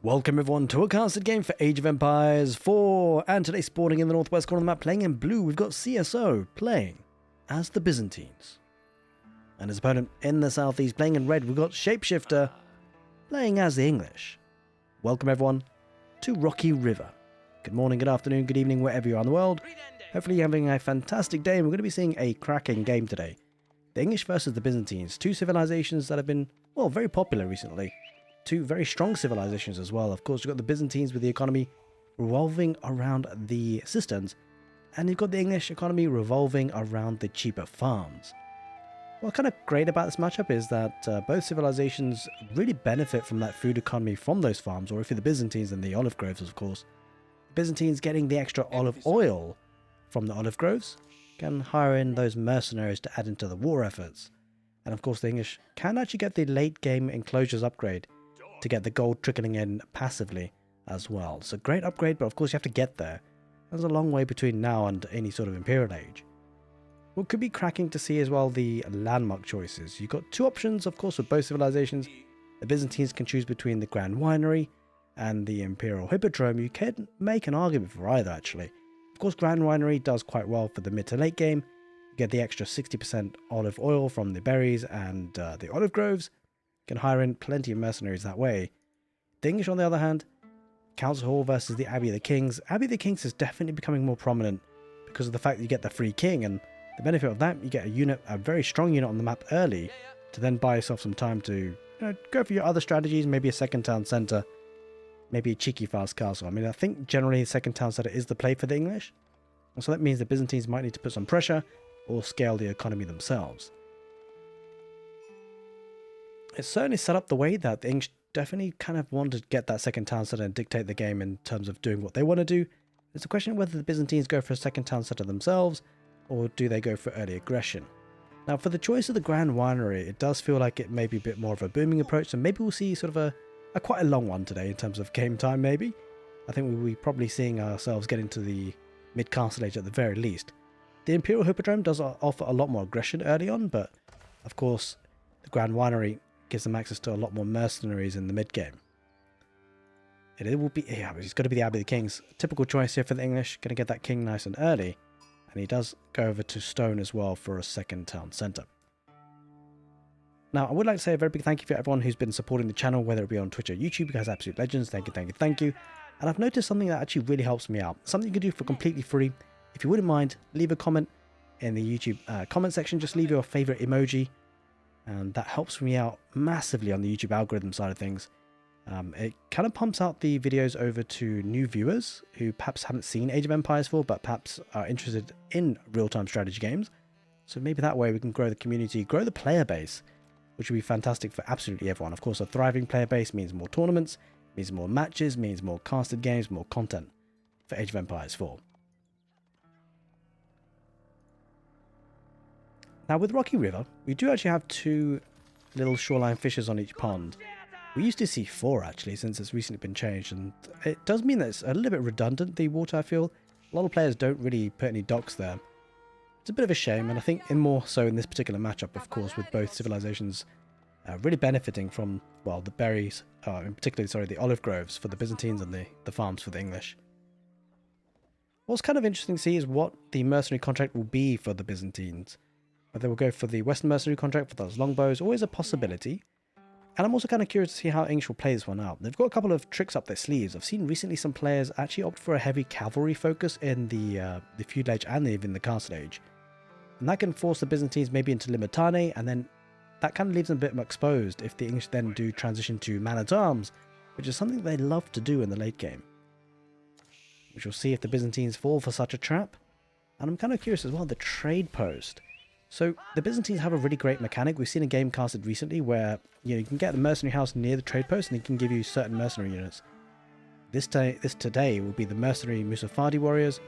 Welcome everyone to a casted game for Age of Empires 4, and today spawning in the northwest corner of the map playing in blue, we've got CsOH playing as the Byzantines. And his opponent in the southeast playing in red, we've got Shapeshifter playing as the English. Welcome everyone to Rocky River. Good morning, good afternoon, good evening, wherever you are in the world. Hopefully you're having a fantastic day, and we're going to be seeing a cracking game today. The English versus the Byzantines, two civilizations that have been, well, very popular recently. Two very strong civilizations as well. Of course, you've got the Byzantines with the economy revolving around the cisterns, and you've got the English economy revolving around the cheaper farms. What's kind of great about this matchup is that both civilizations really benefit from that food economy from those farms, or if you're the Byzantines, then the olive groves, of course. The Byzantines getting the extra olive oil from the olive groves can hire in those mercenaries to add into the war efforts. And of course, the English can actually get the late game enclosures upgrade to get the gold trickling in passively as well. So great upgrade, but of course you have to get there. There's a long way between now and any sort of Imperial age. What could be cracking to see as well, the landmark choices. You've got two options, of course, with both civilizations. The Byzantines can choose between the Grand Winery and the Imperial Hippodrome. You can make an argument for either, actually. Of course, Grand Winery does quite well for the mid to late game. You get the extra 60% olive oil from the berries and the olive groves. Can hire in plenty of mercenaries that way. The English, on the other hand, Council Hall versus the Abbey of the Kings. Abbey of the Kings is definitely becoming more prominent because of the fact that you get the free king, and the benefit of that, you get a very strong unit on the map early to then buy yourself some time to go for your other strategies, maybe a second town centre, maybe a cheeky fast castle. I mean, I think generally second town centre is the play for the English, and so that means the Byzantines might need to put some pressure or scale the economy themselves. It's certainly set up the way that the English definitely kind of want to get that second town centre and dictate the game in terms of doing what they want to do. It's a question of whether the Byzantines go for a second town centre themselves, or do they go for early aggression. Now, for the choice of the Grand Winery, it does feel like it may be a bit more of a booming approach, so maybe we'll see sort of a quite a long one today in terms of game time, maybe. I think we'll be probably seeing ourselves get into the mid-castle age at the very least. The Imperial Hippodrome does offer a lot more aggression early on, but of course, the Grand Winery gives them access to a lot more mercenaries in the mid-game. It will be, yeah, it's going to be the Abbey of the Kings. Typical choice here for the English, going to get that king nice and early. And he does go over to stone as well for a second town centre. Now, I would like to say a very big thank you for everyone who's been supporting the channel, whether it be on Twitch or YouTube. You guys are absolute legends. Thank you, thank you, thank you. And I've noticed something that actually really helps me out. Something you can do for completely free. If you wouldn't mind, leave a comment in the YouTube comment section. Just leave your favourite emoji. And that helps me out massively on the YouTube algorithm side of things. It kind of pumps out the videos over to new viewers who perhaps haven't seen Age of Empires 4, but perhaps are interested in real-time strategy games. So maybe that way we can grow the community, grow the player base, which would be fantastic for absolutely everyone. Of course, a thriving player base means more tournaments, means more matches, means more casted games, more content for Age of Empires 4. Now, with Rocky River, we do actually have two little shoreline fishes on each pond. We used to see 4 actually, since it's recently been changed, and it does mean that it's a little bit redundant, the water, I feel. A lot of players don't really put any docks there. It's a bit of a shame, and I think more so in this particular matchup, of course, with both civilizations really benefiting from, well, the berries, in particular, sorry, the olive groves for the Byzantines and the farms for the English. What's kind of interesting to see is what the mercenary contract will be for the Byzantines. Whether we'll go for the Western mercenary contract for those longbows, always a possibility. And I'm also kind of curious to see how English will play this one out. They've got a couple of tricks up their sleeves. I've seen recently some players actually opt for a heavy cavalry focus in the feudal age and even the castle age. And that can force the Byzantines maybe into limitane, and then that kind of leaves them a bit more exposed if the English then do transition to man-at-arms, which is something they love to do in the late game. We shall see if the Byzantines fall for such a trap. And I'm kind of curious as well, the trade post. So the Byzantines have a really great mechanic. We've seen a game casted recently where you can get the mercenary house near the trade post and it can give you certain mercenary units. This today will be the mercenary Musafadi warriors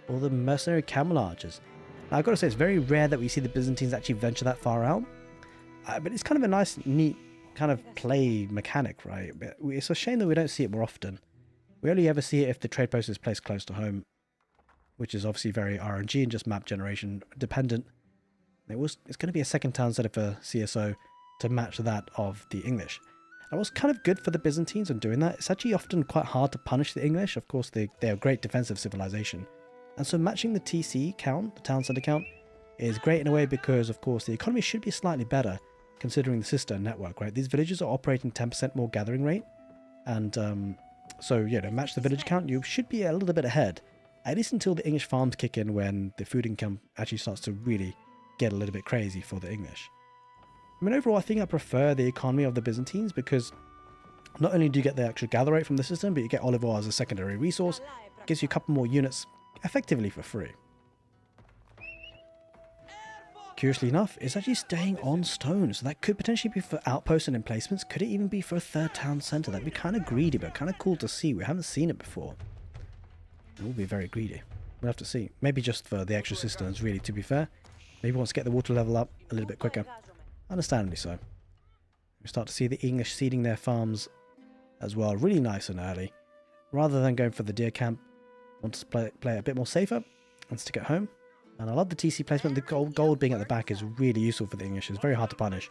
or the mercenary camel archers. Now, I've got to say, it's very rare that we see the Byzantines actually venture that far out. But it's kind of a nice, neat kind of play mechanic, right? But it's a shame that we don't see it more often. We only ever see it if the trade post is placed close to home, which is obviously very RNG and just map generation dependent. It's going to be a second town setup for CsOH to match that of the English. That was kind of good for the Byzantines in doing that. It's actually often quite hard to punish the English. Of course, they are a great defensive civilization. And so matching the TC count, the town center count, is great in a way because, of course, the economy should be slightly better considering the cistern network, right? These villages are operating 10% more gathering rate. And so, you know, match the village count, you should be a little bit ahead. At least until the English farms kick in when the food income actually starts to really get a little bit crazy for the English. I mean, overall, I think I prefer the economy of the Byzantines because not only do you get the actual gather rate from the system, but you get olive oil as a secondary resource. It gives you a couple more units effectively for free. Curiously enough, it's actually staying on stone, so that could potentially be for outposts and emplacements. Could it even be for a third town centre? That'd be kind of greedy, but kind of cool to see. We haven't seen it before. It will be very greedy. We'll have to see. Maybe just for the extra cisterns, really, to be fair. Maybe wants to get the water level up a little bit quicker. Understandably so. We start to see the English seeding their farms as well, really nice and early. Rather than going for the deer camp, want to play a bit more safer and stick at home. And I love the TC placement. The gold being at the back is really useful for the English. It's very hard to punish.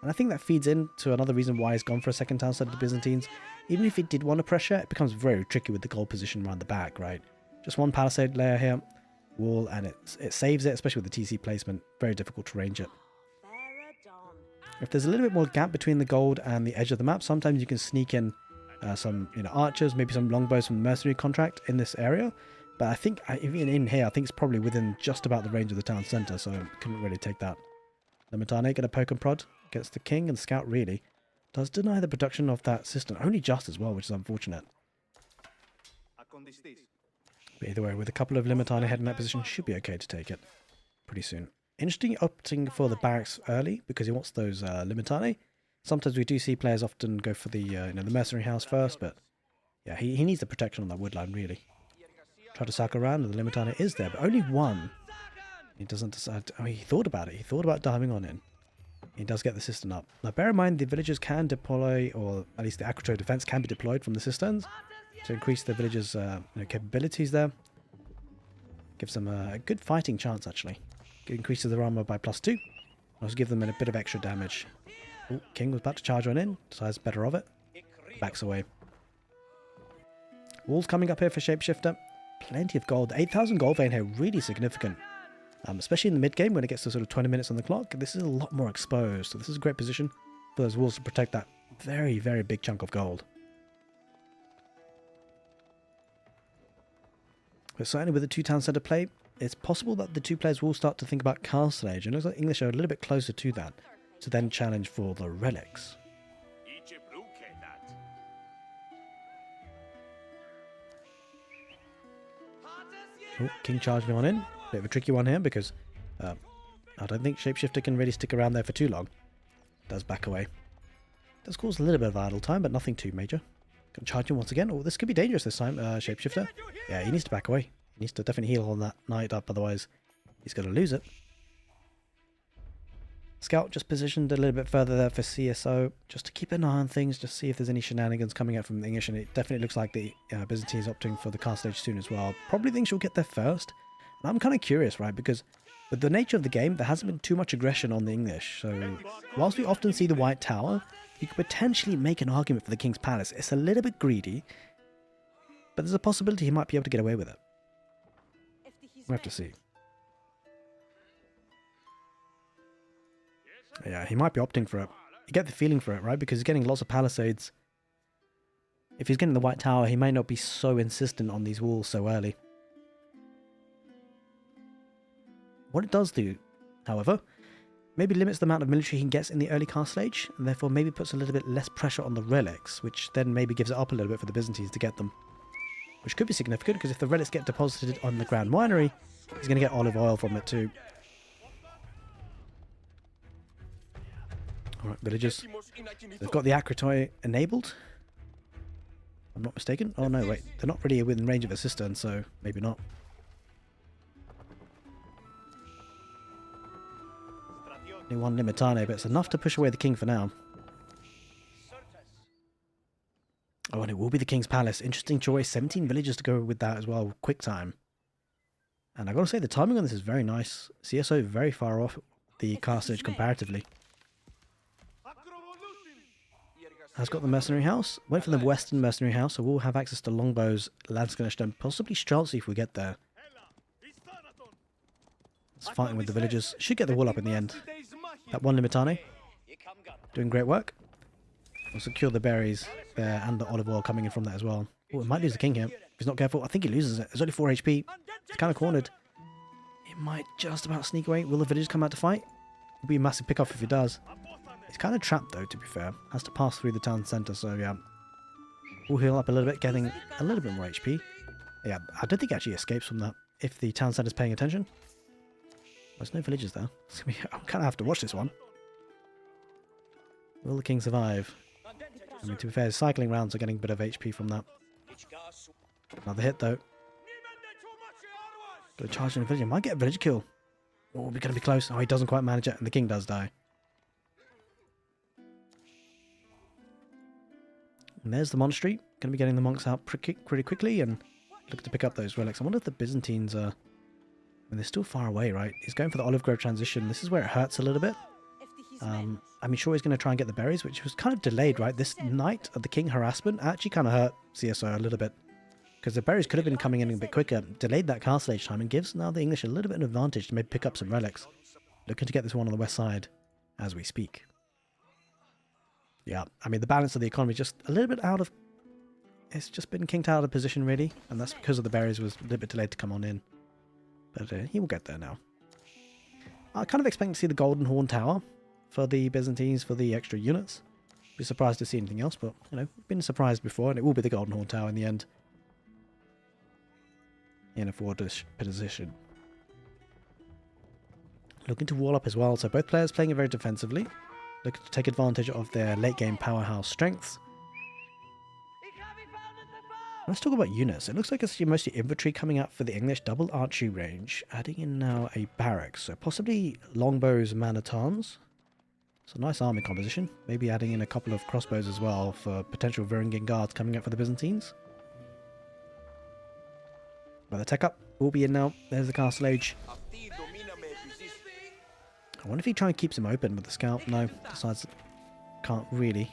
And I think that feeds into another reason why he's gone for a second town side of the Byzantines. Even if he did want to pressure, it becomes very tricky with the gold position around the back, right? Just one palisade layer here, wall, and it saves it, especially with the TC placement. Very difficult to range it. If there's a little bit more gap between the gold and the edge of the map, sometimes you can sneak in some archers, maybe some longbows from the mercenary contract in this area. But I think, even in here, I think it's probably within just about the range of the town centre, so I couldn't really take that. Limitane gonna poke and prod against the king, and the scout really does deny the production of that cistern, only just as well, which is unfortunate. But either way, with a couple of Limitane ahead in that position, should be okay to take it pretty soon. Interesting opting for the barracks early, because he wants those Limitane. Sometimes we do see players often go for the the mercenary house first, but yeah, he needs the protection on that woodline, really. Try to sack around, and the Limitane is there, but only one. He doesn't decide. Oh, he thought about it. He thought about diving on in. He does get the cistern up. Now, bear in mind, the villagers can deploy, or at least the Acroto defense can be deployed from the cisterns to increase the villagers' capabilities there. Gives them a good fighting chance, actually. It increases their armor by +2. Also give them a bit of extra damage. Oh, King was about to charge on in. Decides better of it. Backs away. Walls coming up here for Shapeshifter. Plenty of gold. 8,000 gold vein here, really significant. Especially in the mid game when it gets to sort of 20 minutes on the clock. This is a lot more exposed, so this is a great position for those walls to protect that very, very big chunk of gold. But certainly with the two town centre play, it's possible that the two players will start to think about castle age. And it looks like English are a little bit closer to that, to then challenge for the relics. Oh, King charging on in. Bit of a tricky one here because I don't think Shapeshifter can really stick around there for too long. Does back away. Does cause a little bit of idle time, but nothing too major. Can charge him once again. Oh, this could be dangerous this time, Shapeshifter. Yeah, he needs to back away. He needs to definitely heal on that knight up, otherwise he's going to lose it. Scout just positioned a little bit further there for CSO, just to keep an eye on things, just see if there's any shenanigans coming out from the English, and it definitely looks like the Byzantines opting for the castle age soon as well. Probably think she'll get there first. And I'm kind of curious, right, because with the nature of the game, there hasn't been too much aggression on the English, so whilst we often see the White Tower, you could potentially make an argument for the King's Palace. It's a little bit greedy, but there's a possibility he might be able to get away with it. We'll have to see. Yeah, he might be opting for it. You get the feeling for it, right? Because he's getting lots of palisades. If he's getting the White Tower, he may not be so insistent on these walls so early. What it does do, however, maybe limits the amount of military he gets in the early castle age, and therefore maybe puts a little bit less pressure on the relics, which then maybe gives it up a little bit for the Byzantines to get them. Which could be significant, because if the relics get deposited on the Grand Winery, he's going to get olive oil from it too. Alright, villagers. They've got the Acrotoy enabled. I'm not mistaken. Oh no, wait. They're not really within range of a cistern, so maybe not. Only one Limitane, but it's enough to push away the king for now. Oh, and it will be the King's Palace. Interesting choice. 17 villagers to go with that as well. Quick time. And I've got to say, the timing on this is very nice. CSO very far off the castle age comparatively. has got the mercenary house. Wait for the western mercenary house, so we'll have access to longbows, Landsknecht, and possibly Streltsy if we get there. It's fighting with the villagers. Should get the wall up in the end. That one Limitane doing great work. We'll secure the berries there and the olive oil coming in from that as well. Oh, it might lose the king here. If he's not careful, I think he loses it. It's only 4 HP. It's kind of cornered. It might just about sneak away. Will the villagers come out to fight? It'll be a massive pick-off if he does. He's kind of trapped though, to be fair. Has to pass through the town centre, so yeah. We'll heal up a little bit, getting a little bit more HP. Yeah, I don't think he actually escapes from that if the town centre's paying attention. There's no villagers there. I'm kind of have to watch this one. Will the king survive? I mean, to be fair, his cycling rounds are getting a bit of HP from that. Another hit, though. Gonna charge in a villager. Might get a villager kill. Oh, we're going to be close. Oh, he doesn't quite manage it, and the king does die. And there's the monastery. Going to be getting the monks out pretty quickly and look to pick up those relics. I wonder if the Byzantines are... I mean, they're still far away, right? He's going for the olive grove transition. This is where it hurts a little bit. I mean, sure, he's going to try and get the berries, which was kind of delayed, right? This night of the king harassment actually kind of hurt CsO a little bit. Because the berries could have been coming in a bit quicker. Delayed that castle age time and gives now the English a little bit of an advantage to maybe pick up some relics. Looking to get this one on the west side as we speak. Yeah, I mean, the balance of the economy just a little bit out of... It's just been kinked out of position, really. And that's because of the berries was a little bit delayed to come on in. But he will get there now. I kind of expect to see the Golden Horn Tower for the Byzantines for the extra units. Be surprised to see anything else, but, you know, been surprised before, and it will be the Golden Horn Tower in the end. In a forward position. Looking to wall up as well, so both players playing it very defensively. Looking to take advantage of their late game powerhouse strengths. Let's talk about units. It looks like it's mostly infantry coming out for the English double archery range. Adding in now a barracks. So possibly longbows, man-at-arms. So nice army composition. Maybe adding in a couple of crossbows as well for potential Varangian guards coming out for the Byzantines. But the tech up will be in now. There's the castle age. I wonder if he tries and keeps him open with the scout. No, decides can't really.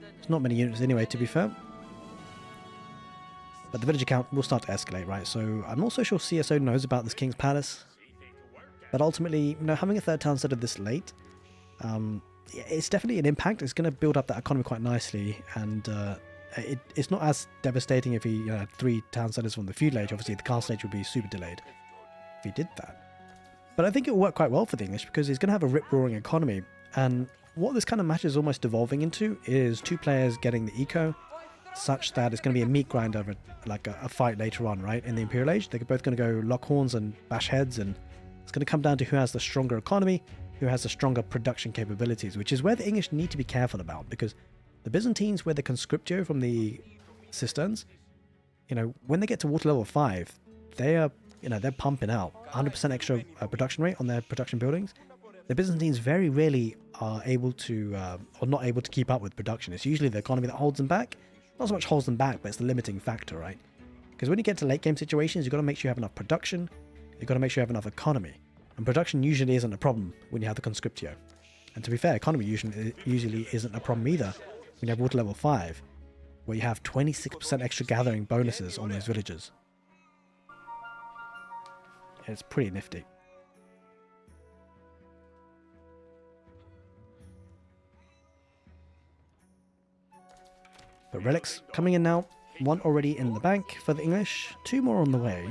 There's not many units anyway, to be fair. But the villager count will start to escalate, right? So I'm not so sure CsO knows about this King's Palace. But ultimately, you know, having a third town centre this late, it's definitely an impact. It's going to build up that economy quite nicely. And it's not as devastating if he had 3 town centres from the feudal age. Obviously, the castle age would be super delayed if he did that. But I think it will work quite well for the English because he's going to have a rip-roaring economy. And what this kind of match is almost devolving into is 2 players getting the eco, such that it's going to be a meat grinder of a fight later on, right? In the Imperial Age, they're both going to go lock horns and bash heads, and it's going to come down to who has the stronger economy, who has the stronger production capabilities, which is where the English need to be careful about, because the Byzantines, where the conscriptio from the cisterns, you know, when they get to water level 5, they are, you know, they're pumping out 100% extra production rate on their production buildings. The Byzantines very rarely are able to, or not able to keep up with production. It's usually the economy that holds them back. Not so much holds them back, but it's the limiting factor, right? Because when you get to late game situations, you've got to make sure you have enough production, you've got to make sure you have enough economy. And production usually isn't a problem when you have the conscriptio. And to be fair, economy usually isn't a problem either when you have water level 5, where you have 26% extra gathering bonuses on those villagers. It's pretty nifty. But relics coming in now. 1 already in the bank for the English. 2 more on the way.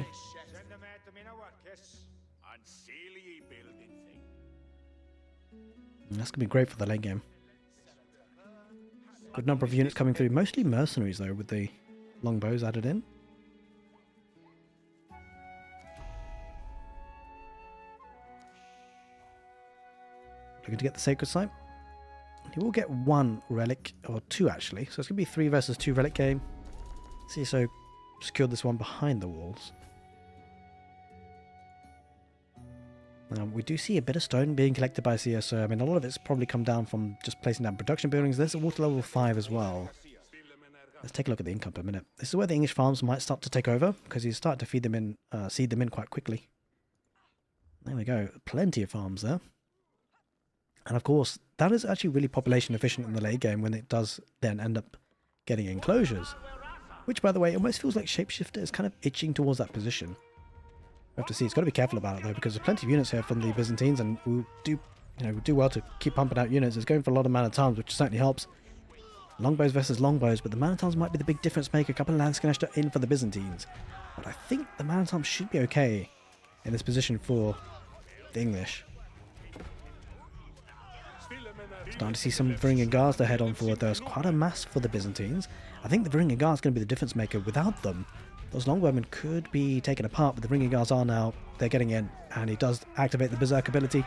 And that's going to be great for the late game. Good number of units coming through. Mostly mercenaries though, with the longbows added in. Looking to get the sacred site. He will get 1 relic, or 2 actually, so it's going to be 3 versus 2 relic game. CsO secured this one behind the walls. We do see a bit of stone being collected by CsO. I mean, a lot of it's probably come down from just placing down production buildings. There's a water level 5 as well. Let's take a look at the income per minute. This is where the English farms might start to take over, because he's starting to feed them in, seed them in quite quickly. There we go, plenty of farms there. And of course, that is actually really population efficient in the late game when it does then end up getting enclosures. Which, by the way, almost feels like Shapeshifter is kind of itching towards that position. We have to see. It's got to be careful about it, though, because there's plenty of units here from the Byzantines, and we'll do well to keep pumping out units. It's going for a lot of man-at-arms, which certainly helps. Longbows versus longbows, but the man-at-arms might be the big difference maker. A couple of Landsknechte in for the Byzantines. But I think the man-at-arms should be okay in this position for the English. Starting to see some Varangian Guards to head on forward. There's quite a mass for the Byzantines. I think the Varangian Guards going to be the difference maker. Without them, those longbowmen could be taken apart, but the Varangian Guards are now. They're getting in, and he does activate the Berserk ability.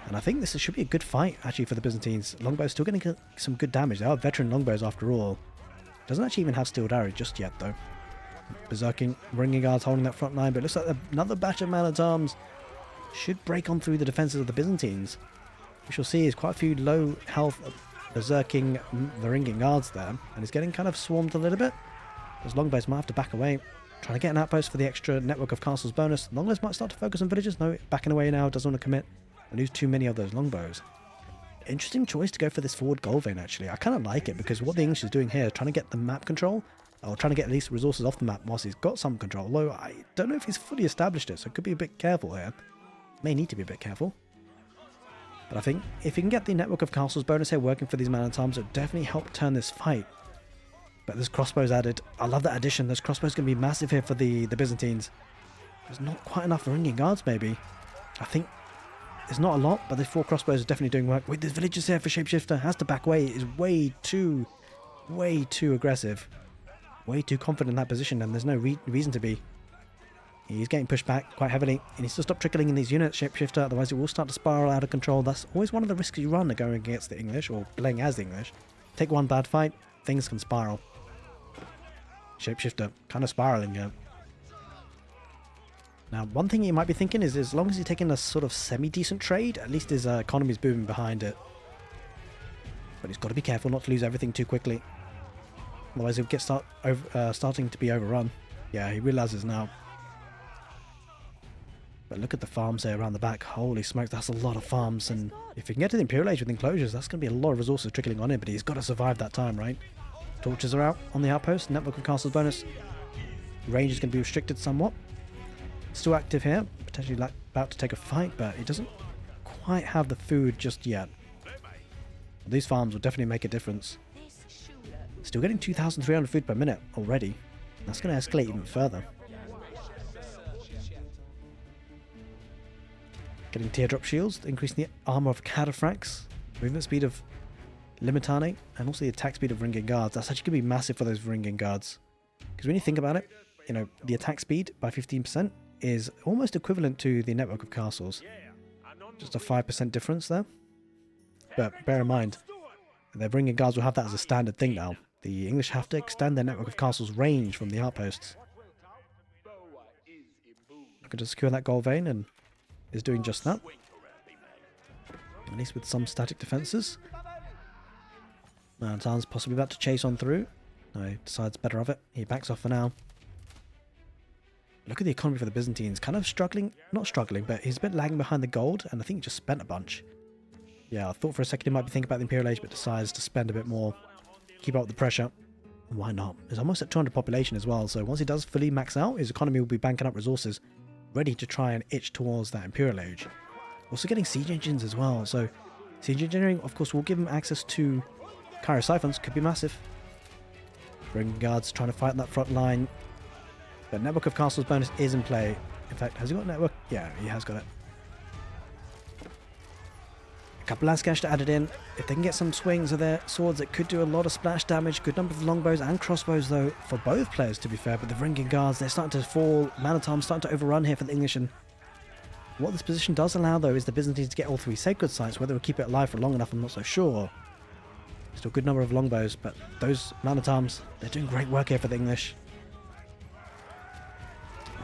And I think this should be a good fight, actually, for the Byzantines. Longbows still getting some good damage. They are veteran longbows, after all. Doesn't actually even have steeled arrow just yet, though. Berserking, Varangian Guards holding that front line, but it looks like another batch of man-at-arms should break on through the defences of the Byzantines. We shall see is quite a few low health berserking Varangian Guards there, and he's getting kind of swarmed a little bit. Those longbows might have to back away. Trying to get an outpost for the extra network of castles bonus. Longbows might start to focus on villages. No, backing away now, doesn't want to commit and lose too many of those longbows. Interesting choice to go for this forward gold vein, actually. I kind of like it, because what the English is doing here is trying to get the map control, or trying to get at least resources off the map whilst he's got some control, although I don't know if he's fully established it, so could be a bit careful here. May need to be a bit careful. But I think if you can get the network of castles bonus here working for these man-at-arms, it would definitely help turn this fight. But there's crossbows added. I love that addition. Those crossbows going to be massive here for the Byzantines. There's not quite enough Varangian Guards, maybe. I think it's not a lot, but the 4 crossbows are definitely doing work. Wait, there's villagers here for Shapeshifter. Has to back away. It is way too aggressive. Way too confident in that position, and there's no reason to be. He's getting pushed back quite heavily. He needs to stop trickling in these units, Shapeshifter, otherwise it will start to spiral out of control. That's always one of the risks you run going against the English, or playing as the English. Take one bad fight, things can spiral. Shapeshifter kind of spiraling here. Now, one thing you might be thinking is, as long as he's taking a sort of semi-decent trade, at least his economy's booming behind it. But he's got to be careful not to lose everything too quickly. Otherwise he'll get starting to be overrun. Yeah, he realizes now. But look at the farms there around the back. Holy smokes, that's a lot of farms. And if you can get to the Imperial Age with enclosures, that's going to be a lot of resources trickling on in. But he's got to survive that time, right? Torches are out on the outpost. Network of castles bonus. Range is going to be restricted somewhat. Still active here. Potentially about to take a fight, but he doesn't quite have the food just yet. These farms will definitely make a difference. Still getting 2,300 food per minute already. That's going to escalate even further. Getting teardrop shields, increasing the armor of cataphracts, movement speed of limitane, and also the attack speed of Varangian Guards. That's actually going to be massive for those Varangian Guards. Because when you think about it, you know, the attack speed by 15% is almost equivalent to the network of castles. Just a 5% difference there. But bear in mind, the Varangian Guards will have that as a standard thing now. The English have to extend their network of castles range from the outposts. Looking to secure that gold vein, and is doing just that. At least with some static defences. Man-at-arms possibly about to chase on through. No, he decides better of it. He backs off for now. Look at the economy for the Byzantines. Kind of struggling. Not struggling, but he's a bit lagging behind the gold, and I think he just spent a bunch. Yeah, I thought for a second he might be thinking about the Imperial Age, but decides to spend a bit more. Keep up with the pressure. Why not? He's almost at 200 population as well, so once he does fully max out, his economy will be banking up resources, ready to try and itch towards that Imperial Age. Also getting siege engines as well, so siege engineering, of course, will give him access to Cairo siphons. Could be massive. Varangian Guards trying to fight that front line. But network of castles bonus is in play. In fact, has he got a network? Yeah, he has got it. A couple of Landsknechte added in. If they can get some swings of their swords, it could do a lot of splash damage. Good number of longbows and crossbows, though, for both players, to be fair. But the Varangian Guards, they're starting to fall. Man-at-arms starting to overrun here for the English. And what this position does allow, though, is the Byzantines to get all 3 sacred sites. Whether they'll keep it alive for long enough, I'm not so sure. Still a good number of longbows, but those man-at-arms, they're doing great work here for the English.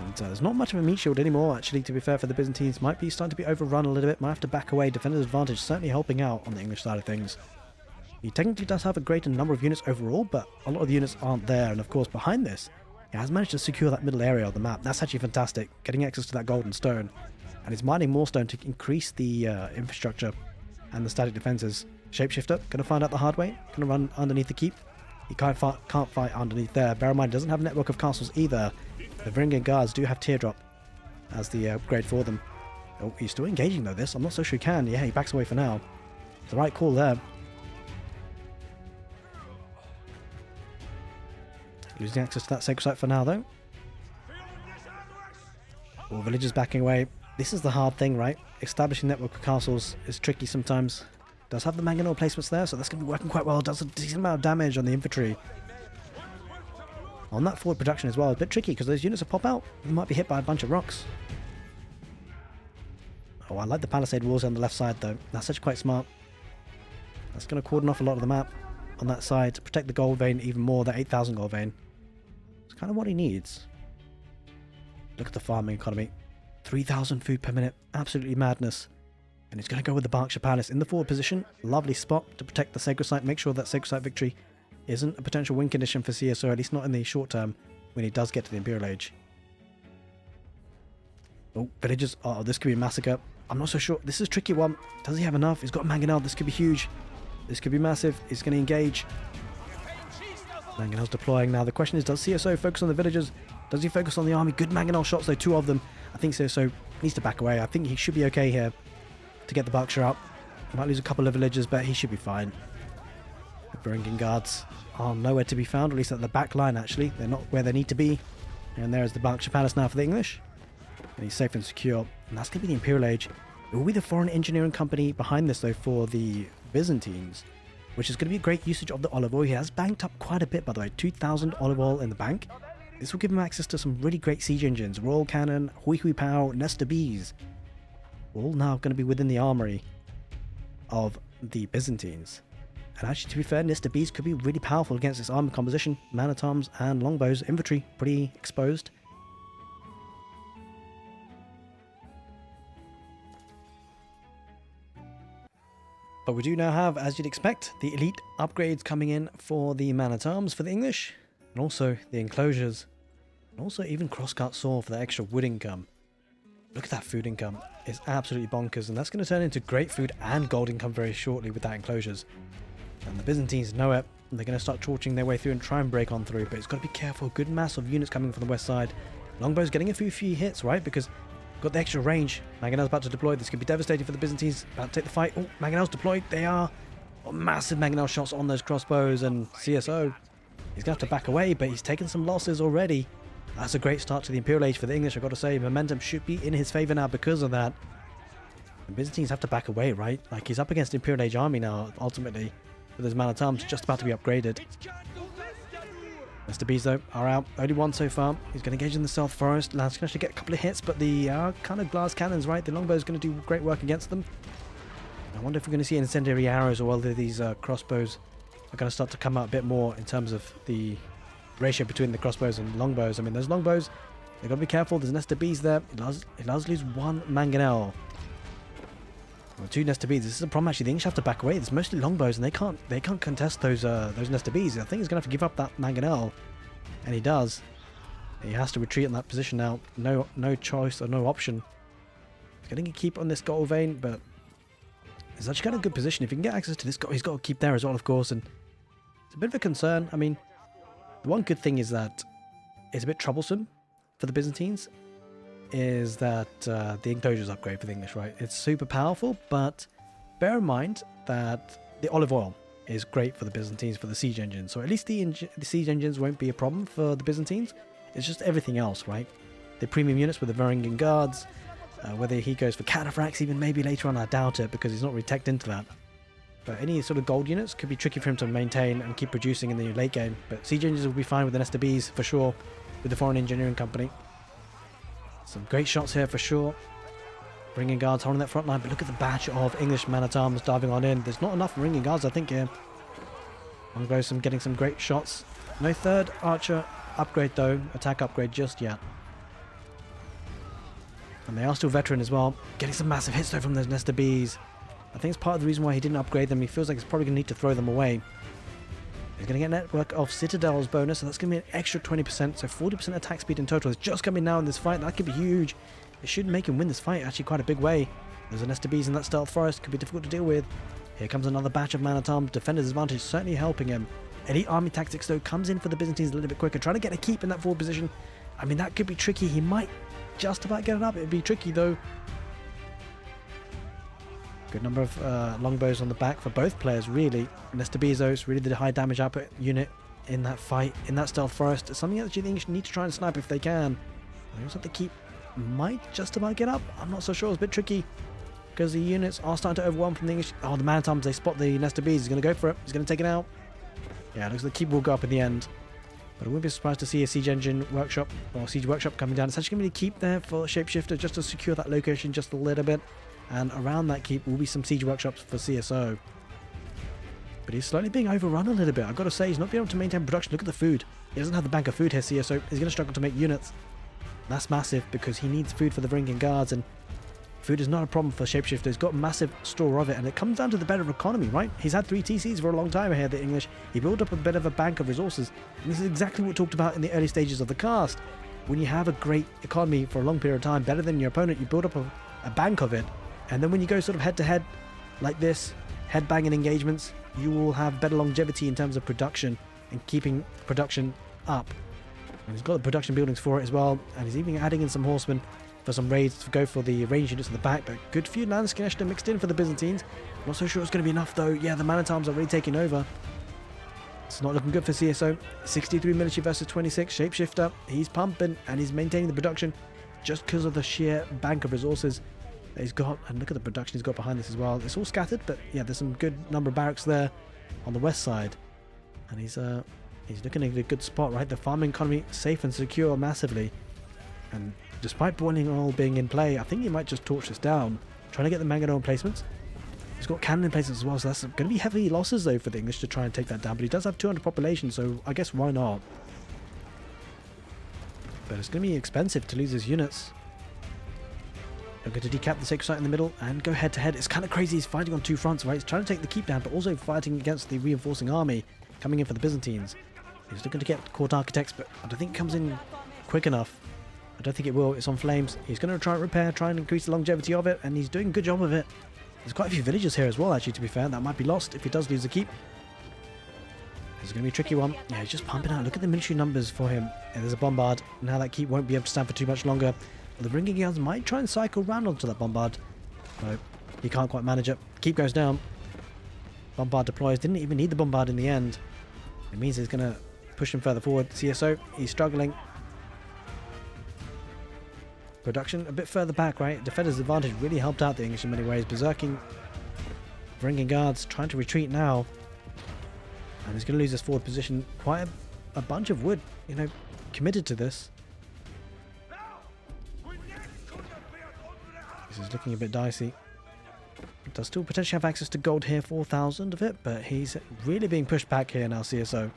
And there's not much of a meat shield anymore, actually, to be fair, for the Byzantines. Might be starting to be overrun a little bit. Might have to back away. Defender's advantage certainly helping out on the English side of things. He technically does have a greater number of units overall, but a lot of the units aren't there. And of course, behind this, he has managed to secure that middle area of the map. That's actually fantastic. Getting access to that golden stone. And he's mining more stone to increase the infrastructure and the static defenses. Shapeshifter, going to find out the hard way. Going to run underneath the keep. He can't fight underneath there. Bear in mind, he doesn't have a network of castles either. The Varangian guards do have teardrop as the upgrade for them. Oh, he's still engaging though, this. I'm not so sure he can. Yeah, he backs away for now. It's the right call there. Losing access to that sacred site for now though. All villagers backing away. This is the hard thing, right? Establishing network of castles is tricky sometimes. Does have the mangonel placements there, so that's going to be working quite well. Does a decent amount of damage on the infantry. On that forward production as well, it's a bit tricky because those units will pop out. You might be hit by a bunch of rocks. Oh, I like the palisade walls on the left side though. That's actually quite smart. That's going to cordon off a lot of the map on that side to protect the gold vein even more, that 8,000 gold vein. It's kind of what he needs. Look at the farming economy. 3,000 food per minute. Absolutely madness. And he's going to go with the Berkshire Palace in the forward position. Lovely spot to protect the sacred site. Make sure that sacred site victory isn't a potential win condition for CSO, at least not in the short term when he does get to the Imperial Age. Oh, villagers. Oh, this could be a massacre. I'm not so sure. This is a tricky one. Does he have enough? He's got Mangonel. This could be huge. This could be massive. He's going to engage. Mangonel's deploying now. The question is, does CSO focus on the villagers? Does he focus on the army? Good Mangonel shots though, 2 of them. I think CSO needs to back away. I think he should be okay here to get the Berkshire out. He might lose a couple of villagers, but he should be fine. The Varangian guards are nowhere to be found, or at least at the back line actually. They're not where they need to be. And there is the Berkshire Palace now for the English. And he's safe and secure. And that's going to be the Imperial Age. It will be the foreign engineering company behind this though for the Byzantines, which is going to be a great usage of the olive oil. He has banked up quite a bit, by the way. 2,000 olive oil in the bank. This will give him access to some really great siege engines. Royal Cannon, Hui Hui Pow, Nesta Bees. All now going to be within the armory of the Byzantines. And actually, to be fair, Nesta Bees could be really powerful against this armor composition. Man-at-arms and longbows. Infantry pretty exposed. But we do now have, as you'd expect, the elite upgrades coming in for the man-at-arms for the English. And also the enclosures. And also even crosscut saw for the extra wood income. Look at that food income. It's absolutely bonkers. And that's going to turn into great food and gold income very shortly with that enclosures. And the Byzantines know it. And they're going to start torching their way through and try and break on through. But it's got to be careful. Good mass of units coming from the west side. Longbow's getting a few hits, right? Because got the extra range. Mangonel's about to deploy. This could be devastating for the Byzantines. About to take the fight. Oh, Mangonel's deployed. They are massive Mangonel shots on those crossbows. And CSO, he's going to have to back away. But he's taken some losses already. That's a great start to the Imperial Age for the English, I've got to say. Momentum should be in his favour now because of that. The Byzantines have to back away, right? Like, he's up against the Imperial Age army now, ultimately. With his man-at-arms just about to be upgraded. Mr. Bees, though, are out. Only one so far. He's going to engage in the South Forest. Lance can actually get a couple of hits, but the kind of glass cannons, right? The longbow is going to do great work against them. I wonder if we're going to see incendiary arrows or whether these crossbows are going to start to come out a bit more in terms of the ratio between the crossbows and longbows. I mean, those longbows, they've got to be careful. There's Nesta Bees there. He does lose 1 Mangonel. Well, 2 Nesta Bees. This is a problem actually. The English have to back away. There's mostly longbows and they can't contest those Nesta Bees. I think he's going to have to give up that Mangonel. And he does. He has to retreat in that position now. No choice or no option. He's getting a keep on this gold vein, but it's actually kind of a good position. If he can get access to this gold, he's got to keep there as well, of course. And it's a bit of a concern. I mean, the one good thing is that it's a bit troublesome for the Byzantines is that the enclosures upgrade for the English, right? It's super powerful, but bear in mind that the olive oil is great for the Byzantines for the siege engines. So at least the siege engines won't be a problem for the Byzantines. It's just everything else, right? The premium units with the Varangian guards, whether he goes for cataphracts even maybe later on, I doubt it because he's not really teched into that. But any sort of gold units could be tricky for him to maintain and keep producing in the late game. But siege engines will be fine with the Nesta Bees for sure, with the foreign engineering company. Some great shots here for sure. Ringing guards holding that front line, but look at the batch of English man-at-arms diving on in. There's not enough ringing guards, I think, here. Longbows getting some great shots. No third archer upgrade though, attack upgrade just yet. And they are still veteran as well. Getting some massive hits though from those Nesta Bees. I think it's part of the reason why he didn't upgrade them. He feels like he's probably going to need to throw them away. He's going to get a network of Citadels bonus, so that's going to be an extra 20%, so 40% attack speed in total. It's just coming now in this fight. That could be huge. It should make him win this fight actually quite a big way. There's a nest of bees in that stealth forest. Could be difficult to deal with. Here comes another batch of man-at-arms. Defender's advantage certainly helping him. Elite army tactics, though, comes in for the Byzantines a little bit quicker. Trying to get a keep in that forward position. I mean, that could be tricky. He might just about get it up. It'd be tricky, though. Good number of longbows on the back for both players, really. Nest of bees, though, it's really the high damage output unit in that fight, in that stealth forest. It's something that you think you need to try and snipe if they can. They also have to keep, might just about get up. I'm not so sure. It's a bit tricky because the units are starting to overwhelm from the English. Oh, the man-at-arms, they spot the nest of bees. He's going to go for it. He's going to take it out. Yeah, it looks like the keep will go up in the end. But I wouldn't be surprised to see a siege engine workshop or siege workshop coming down. It's actually going to be a keep there for shapeshifter just to secure that location just a little bit. And around that keep will be some siege workshops for CSO. But he's slowly being overrun a little bit. I've got to say, he's not being able to maintain production. Look at the food. He doesn't have the bank of food here, CSO. He's going to struggle to make units. That's massive because he needs food for the Varangian guards, and food is not a problem for shapeshifter. He's got massive store of it, and it comes down to the better economy, right? He's had 3 TCs for a long time here, the English. He built up a bit of a bank of resources, and this is exactly what we talked about in the early stages of the cast. When you have a great economy for a long period of time, better than your opponent, you build up a bank of it, and then when you go sort of head-to-head like this, head-banging engagements, you will have better longevity in terms of production and keeping production up. And he's got the production buildings for it as well, and he's even adding in some horsemen for some raids to go for the range units at the back. But good few Landsknechte mixed in for the Byzantines. Not so sure it's going to be enough though. Yeah, the man-at-arms are really taking over. It's not looking good for CSO. 63 military versus 26. Shapeshifter, he's pumping and he's maintaining the production just because of the sheer bank of resources that he's got. And look at the production he's got behind this as well. It's all scattered, but yeah, there's some good number of barracks there on the west side. And he's looking at a good spot, right? The farming economy safe and secure massively. And despite boiling oil being in play, I think he might just torch this down. Trying to get the manganese emplacements. He's got cannon emplacements as well, so that's going to be heavy losses though for the English to try and take that down. But he does have 200 population, so I guess why not? But it's going to be expensive to lose his units. They're going to decap the sacred site in the middle and go head to head. It's kind of crazy. He's fighting on 2 fronts, right? He's trying to take the keep down, but also fighting against the reinforcing army coming in for the Byzantines. He's looking to get court architects, but I don't think it comes in quick enough. I don't think it will. It's on flames. He's going to try and repair, try and increase the longevity of it, and he's doing a good job of it. There's quite a few villages here as well, actually, to be fair. That might be lost if he does lose the keep. This is going to be a tricky one. Yeah, he's just pumping out. Look at the military numbers for him. Yeah, there's a bombard. Now that keep won't be able to stand for too much longer. The Varangian guards might try and cycle round onto that bombard. No, he can't quite manage it. Keep goes down. Bombard deploys. Didn't even need the bombard in the end. It means he's going to push him further forward. CSO, he's struggling. Production a bit further back, right? Defender's advantage really helped out the English in many ways. Berserking Varangian guards trying to retreat now. And he's going to lose his forward position. Quite a bunch of wood, you know, committed to this. This is looking a bit dicey. Does still potentially have access to gold here, 4,000 of it, but he's really being pushed back here now, CSO.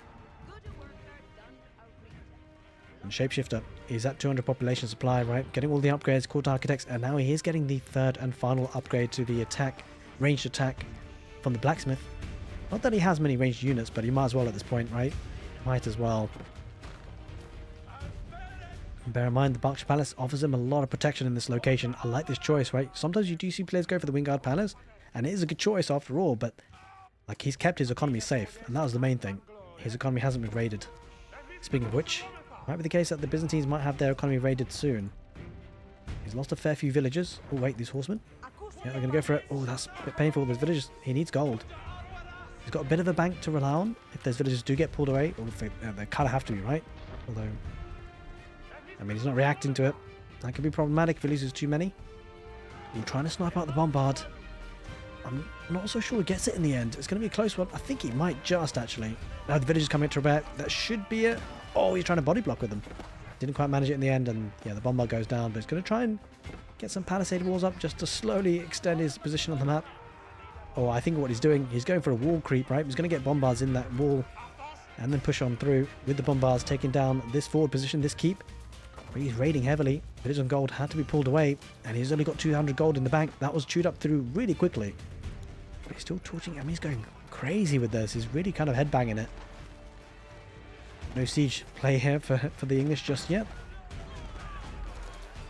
And Shapeshifter, he's at 200 population supply, right? Getting all the upgrades, court architects, and now he is getting the 3rd and final upgrade to the attack, ranged attack from the blacksmith. Not that he has many ranged units, but he might as well at this point, right? Might as well. And bear in mind, the Berkshire Palace offers him a lot of protection in this location. I like this choice, right? Sometimes you do see players go for the Wingard Palace, and it is a good choice after all, but like he's kept his economy safe, and that was the main thing. His economy hasn't been raided. Speaking of which, might be the case that the Byzantines might have their economy raided soon. He's lost a fair few villagers. Oh wait, these horsemen? Yeah, they're going to go for it. Oh, that's a bit painful. There's villagers. He needs gold. He's got a bit of a bank to rely on if those villagers do get pulled away, or if they kind of have to be, right? Although, I mean, he's not reacting to it. That could be problematic if he loses too many. He's trying to snipe out the bombard. I'm not so sure he gets it in the end. It's going to be a close one. I think he might just, actually. Now the villagers coming to repair. That should be it. Oh, he's trying to body block with them. Didn't quite manage it in the end, and yeah, the bombard goes down, but he's going to try and get some palisade walls up just to slowly extend his position on the map. Oh, I think what he's doing, he's going for a wall creep, right? He's going to get bombards in that wall and then push on through with the bombards, taking down this forward position, this keep. But he's raiding heavily. Village on gold had to be pulled away, and he's only got 200 gold in the bank. That was chewed up through really quickly. But he's still torching. I mean, he's going crazy with this. He's really kind of headbanging it. No siege play here for the English just yet.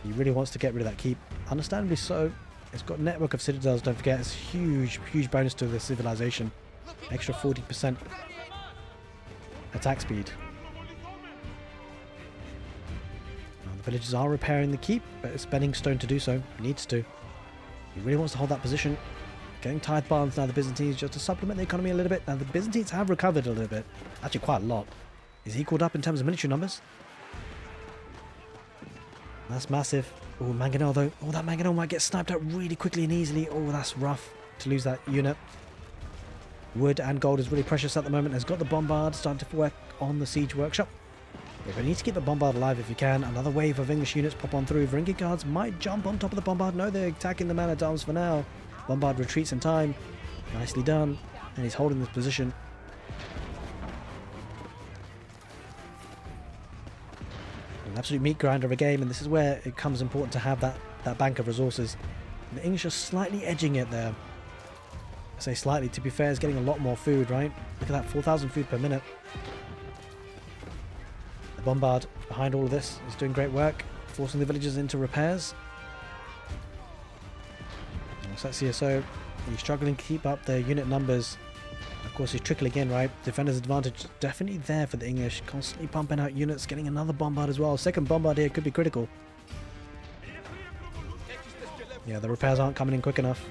He really wants to get rid of that keep. Understandably so. It's got network of citadels, don't forget. It's huge, huge bonus to the civilization. Extra 40% attack speed. Now, the villagers are repairing the keep, but it's spending stone to do so. He needs to. He really wants to hold that position. Getting tithe barns now, the Byzantines, just to supplement the economy a little bit. Now, the Byzantines have recovered a little bit. Actually, quite a lot. Is he caught up in terms of military numbers? That's massive. Oh, Mangonel though. Oh, that Mangonel might get sniped out really quickly and easily. Oh, that's rough to lose that unit. Wood and gold is really precious at the moment. Has got the bombard starting to work on the siege workshop. Yeah, but you need to keep the bombard alive if you can. Another wave of English units pop on through. Varangian guards might jump on top of the bombard. No, they're attacking the man-at-arms for now. Bombard retreats in time. Nicely done. And he's holding this position. An absolute meat grinder of a game, and this is where it becomes important to have that bank of resources. And the English are slightly edging it there. I say slightly, to be fair, is getting a lot more food, right? Look at that, 4,000 food per minute. The bombard behind all of this is doing great work, forcing the villagers into repairs. Looks like CSO, he's struggling to keep up their unit numbers. Of course, he's trickling in, right? Defender's advantage definitely there for the English. Constantly pumping out units, getting another bombard as well. Second bombard here could be critical. Yeah, the repairs aren't coming in quick enough.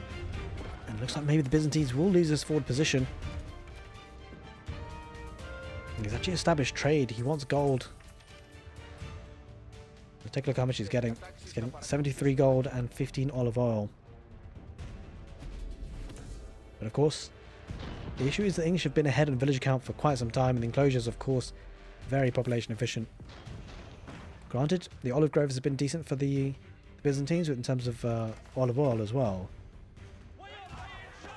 And it looks like maybe the Byzantines will lose this forward position. He's actually established trade. He wants gold. Let's take a look how much he's getting. He's getting 73 gold and 15 olive oil. But of course, the issue is the English have been ahead in village count for quite some time, and the enclosures, of course, very population efficient. Granted, the olive groves have been decent for the Byzantines in terms of olive oil as well.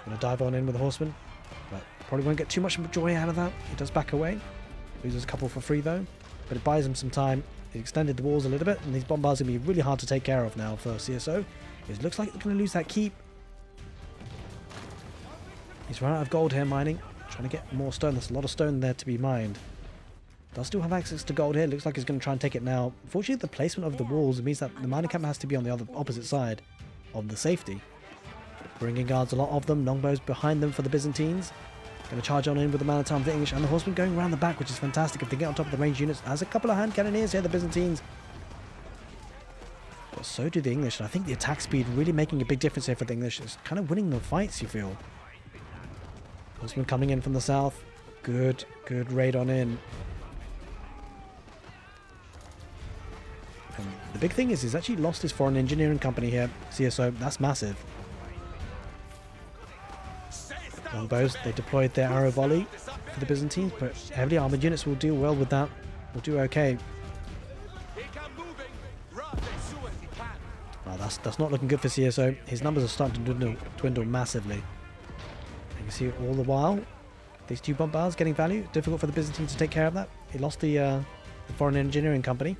Gonna dive on in with the horseman, but probably won't get too much joy out of that. He does back away, loses a couple for free though, but it buys him some time. He extended the walls a little bit, and these bombards are gonna be really hard to take care of now for CSO. It looks like they're gonna lose that keep. He's run out of gold here mining, trying to get more stone. There's a lot of stone there to be mined. Does still have access to gold here. Looks like he's going to try and take it now. Unfortunately, the placement of the walls means that the mining camp has to be on the opposite side of the safety. Bringing guards, a lot of them. Longbows behind them for the Byzantines. Going to charge on in with the man-at-arms of the English, and the horsemen going around the back, which is fantastic if they get on top of the ranged units. As a couple of hand cannoneers here, the Byzantines. But so do the English, and I think the attack speed really making a big difference here for the English. It's kind of winning the fights, you feel. Horseman coming in from the south. Good raid on in. And the big thing is he's actually lost his foreign engineering company here, CSO. That's massive. Longbows, they deployed their arrow volley for the Byzantines, but heavily armored units will deal well with that. Will do okay. Well, that's not looking good for CSO. His numbers are starting to dwindle massively. You can see all the while, these two bombards getting value. Difficult for the Byzantines to take care of that. He lost the foreign engineering company.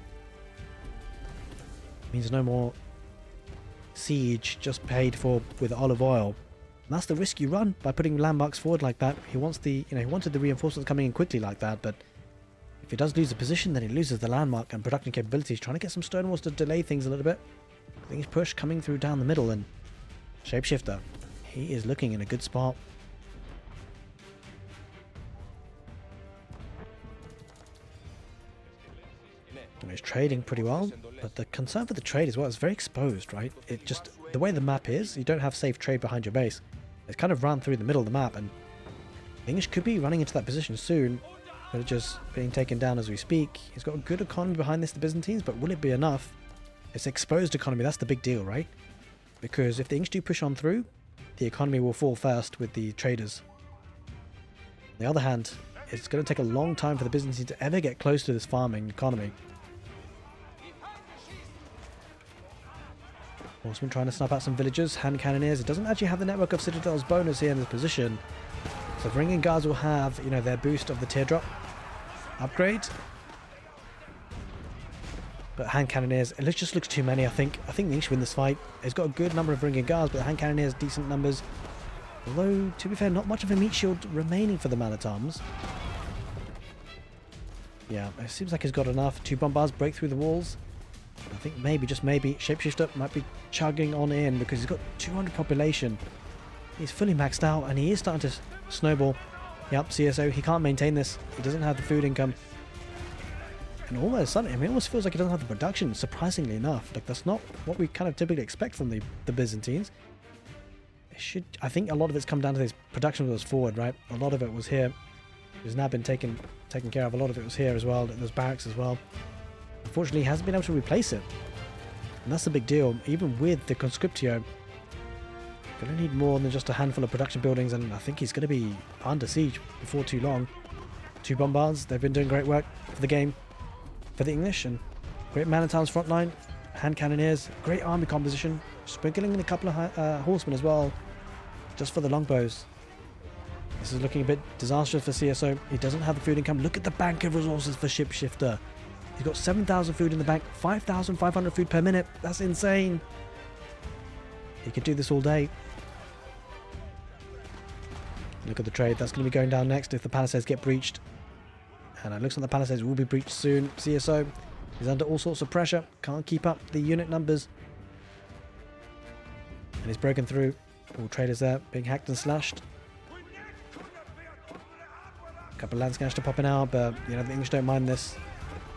Means no more siege, just paid for with olive oil. And that's the risk you run by putting landmarks forward like that. He wants he wanted the reinforcements coming in quickly like that, but if he does lose the position, then he loses the landmark and production capabilities. Trying to get some stone walls to delay things a little bit. I think he's pushed coming through down the middle, and shapeshifter, he is looking in a good spot. He's trading pretty well, but the concern for the trade as well is very exposed, right? It just, the way the map is, you don't have safe trade behind your base. It's kind of run through the middle of the map, and the English could be running into that position soon, but it's just being taken down as we speak. He's got a good economy behind this, the Byzantines, but will it be enough? It's exposed economy, that's the big deal, right? Because if the English do push on through, the economy will fall first with the traders. On the other hand, it's going to take a long time for the Byzantines to ever get close to this farming economy. Horseman trying to snuff out some villagers, hand cannoneers. It doesn't actually have the network of citadels bonus here in this position. So Varangian guards will have, their boost of the teardrop upgrade. But hand cannoneers, it just looks too many, I think. I think the English win this fight. It's got a good number of Varangian guards, but the hand cannoneers, decent numbers. Although, to be fair, not much of a meat shield remaining for the man-at-arms. Yeah, it seems like he's got enough. Two bombards break through the walls. I think maybe, just maybe, Shapeshifter might be chugging on in because he's got 200 population. He's fully maxed out and he is starting to snowball. Yep, CSO, he can't maintain this. He doesn't have the food income. And all of a sudden, I mean, it almost feels like he doesn't have the production, surprisingly enough. Like, that's not what we kind of typically expect from the Byzantines. It should, I think a lot of it's come down to this production was forward, right? A lot of it was here. It's now been taken care of. A lot of it was here as well, those barracks as well. Unfortunately, he hasn't been able to replace it. And that's the big deal. Even with the Conscriptio, going to need more than just a handful of production buildings, and I think he's going to be under siege before too long. 2 bombards, they've been doing great work for the game, for the English, and great man at arms front line, hand cannoneers, great army composition, sprinkling in a couple of horsemen as well, just for the longbows. This is looking a bit disastrous for CSO. He doesn't have the food income. Look at the bank of resources for Shapeshifter. He's got 7,000 food in the bank, 5,500 food per minute. That's insane. He could do this all day. Look at the trade. That's going to be going down next if the palisades get breached. And it looks like the palisades will be breached soon. CSO is under all sorts of pressure. Can't keep up the unit numbers. And he's broken through. All traders there being hacked and slashed. A couple of Landscaster popping out, but you know, the English don't mind this.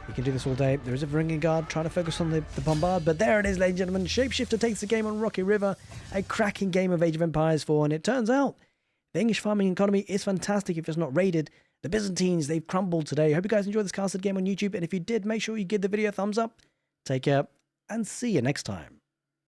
You can do this all day. There is a Varangian Guard trying to focus on the bombard, but there it is, ladies and gentlemen. Shapeshifter takes the game on Rocky River. A cracking game of Age of Empires 4, and it turns out the English farming economy is fantastic if it's not raided. The Byzantines, they've crumbled today. Hope you guys enjoyed this casted game on YouTube, and if you did, make sure you give the video a thumbs up. Take care, and see you next time.